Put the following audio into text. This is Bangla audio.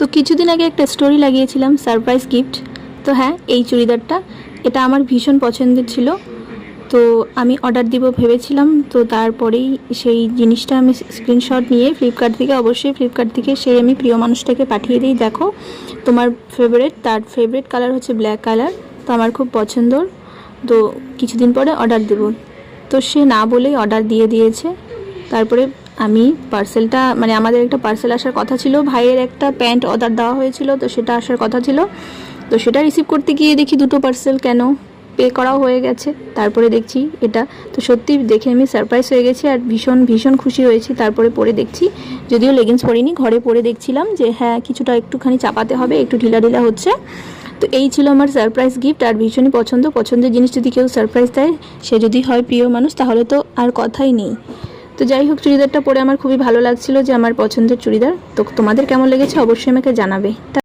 তো কিছুদিন আগে একটা স্টোরি লাগিয়েছিলাম সারপ্রাইজ গিফট। তো হ্যাঁ, এই চুড়িদারটা এটা আমার ভীষণ পছন্দের ছিল। তো আমি অর্ডার দিব ভেবেছিলাম, তো তারপরেই সেই জিনিসটা আমি স্ক্রিনশট নিয়ে ফ্লিপকার্ট থেকে সেই আমি প্রিয় মানুষটাকে পাঠিয়ে দিই, দেখো তোমার তার ফেভারিট কালার হচ্ছে ব্ল্যাক কালার, তো আমার খুব পছন্দর, তো কিছুদিন পরে অর্ডার দেব। তো সে না বলেই অর্ডার দিয়ে দিয়েছে। তারপরে আমি পার্সেলটা মানে আমাদের একটা পার্সেল আসার কথা ছিল, ভাইয়ের একটা প্যান্ট অর্ডার দেওয়া হয়েছিল, তো সেটা আসার কথা ছিল। তো সেটা রিসিভ করতে গিয়ে দেখি দুটো পার্সেল কেন, পে করাও হয়ে গেছে। তারপরে দেখছি এটা, তো সত্যি দেখে আমি সারপ্রাইজ হয়ে গেছি আর ভীষণ ভীষণ খুশি হয়েছি। তারপরে পরে দেখছি, যদিও লেগিংস পরিনি, ঘরে পরে দেখছিলাম যে হ্যাঁ কিছুটা একটুখানি চাপাতে হবে, একটু ঢিলা ঢিলা হচ্ছে। তো এই ছিল আমার সারপ্রাইজ গিফট, আর ভীষণই পছন্দের জিনিস যদি কেউ সারপ্রাইজ দেয়, সে যদি হয় প্রিয় মানুষ, তাহলে তো আর কথাই নেই। তো যাই হোক, চুড়িদারটা পরে আমার খুবই ভালো লাগছিল, যে আমার পছন্দের চুড়িদার। তো তোমাদের কেমন লেগেছে অবশ্যই আমাকে জানাবে।